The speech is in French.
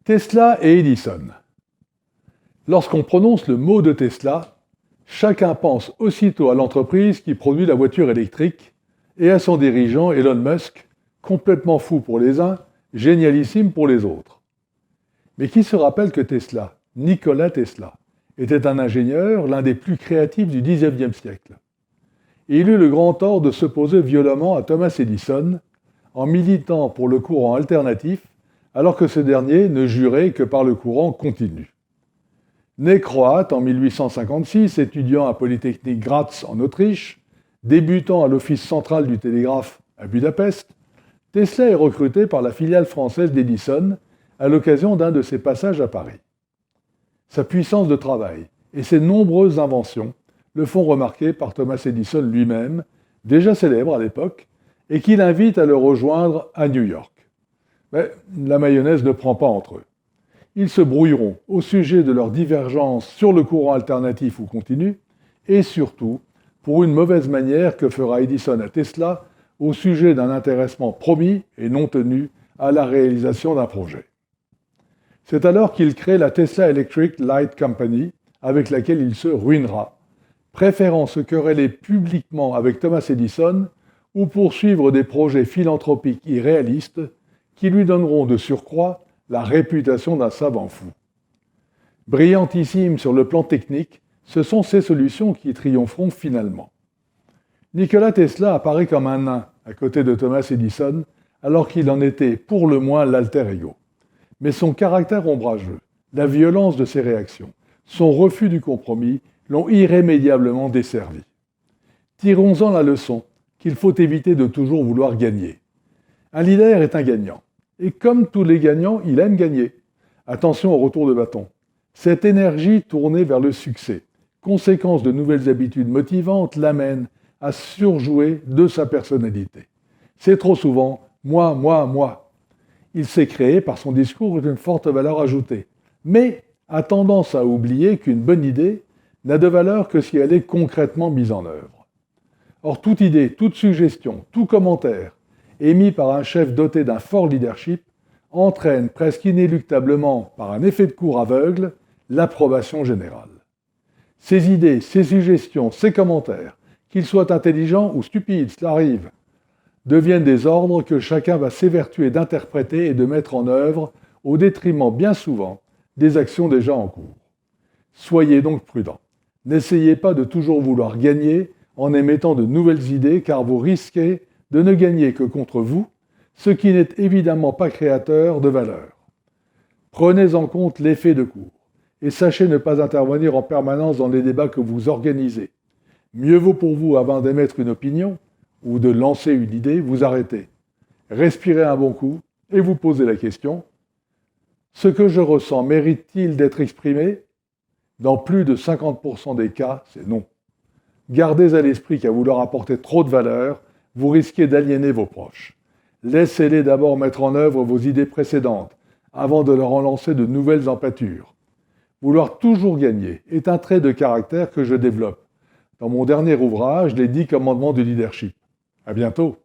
Tesla et Edison. Lorsqu'on prononce le mot de Tesla, chacun pense aussitôt à l'entreprise qui produit la voiture électrique et à son dirigeant Elon Musk, complètement fou pour les uns, génialissime pour les autres. Mais qui se rappelle que Tesla, Nikola Tesla, était un ingénieur, l'un des plus créatifs du XIXe siècle. Et il eut le grand tort de s'opposer violemment à Thomas Edison en militant pour le courant alternatif, alors que ce dernier ne jurait que par le courant continu. Né croate en 1856, étudiant à Polytechnique Graz en Autriche, débutant à l'Office central du télégraphe à Budapest, Tesla est recruté par la filiale française d'Edison à l'occasion d'un de ses passages à Paris. Sa puissance de travail et ses nombreuses inventions le font remarquer par Thomas Edison lui-même, déjà célèbre à l'époque, et qui l'invite à le rejoindre à New York. Mais la mayonnaise ne prend pas entre eux. Ils se brouilleront au sujet de leur divergence sur le courant alternatif ou continu, et surtout pour une mauvaise manière que fera Edison à Tesla au sujet d'un intéressement promis et non tenu à la réalisation d'un projet. C'est alors qu'il crée la Tesla Electric Light Company, avec laquelle il se ruinera, préférant se quereller publiquement avec Thomas Edison ou poursuivre des projets philanthropiques irréalistes qui lui donneront de surcroît la réputation d'un savant fou. Brillantissime sur le plan technique, ce sont ces solutions qui triompheront finalement. Nikola Tesla apparaît comme un nain à côté de Thomas Edison, alors qu'il en était pour le moins l'alter ego. Mais son caractère ombrageux, la violence de ses réactions, son refus du compromis l'ont irrémédiablement desservi. Tirons-en la leçon qu'il faut éviter de toujours vouloir gagner. Un leader est un gagnant. Et comme tous les gagnants, il aime gagner. Attention au retour de bâton. Cette énergie tournée vers le succès, conséquence de nouvelles habitudes motivantes, l'amène à surjouer de sa personnalité. C'est trop souvent « moi, moi, moi ». Il s'est créé par son discours une forte valeur ajoutée, mais a tendance à oublier qu'une bonne idée n'a de valeur que si elle est concrètement mise en œuvre. Or, toute idée, toute suggestion, tout commentaire émis par un chef doté d'un fort leadership, entraîne presque inéluctablement, par un effet de cour aveugle, l'approbation générale. Ces idées, ces suggestions, ces commentaires, qu'ils soient intelligents ou stupides, cela arrive, deviennent des ordres que chacun va s'évertuer d'interpréter et de mettre en œuvre au détriment bien souvent des actions déjà en cours. Soyez donc prudents. N'essayez pas de toujours vouloir gagner en émettant de nouvelles idées, car vous risquez de ne gagner que contre vous, ce qui n'est évidemment pas créateur de valeur. Prenez en compte l'effet de cour et sachez ne pas intervenir en permanence dans les débats que vous organisez. Mieux vaut pour vous, avant d'émettre une opinion ou de lancer une idée, vous arrêter. Respirez un bon coup et vous posez la question : ce que je ressens mérite-t-il d'être exprimé ? Dans plus de 50% des cas, c'est non. Gardez à l'esprit qu'à vouloir apporter trop de valeur, vous risquez d'aliéner vos proches. Laissez-les d'abord mettre en œuvre vos idées précédentes, avant de leur en lancer de nouvelles en pâture. Vouloir toujours gagner est un trait de caractère que je développe dans mon dernier ouvrage, Les 10 commandements du leadership. À bientôt.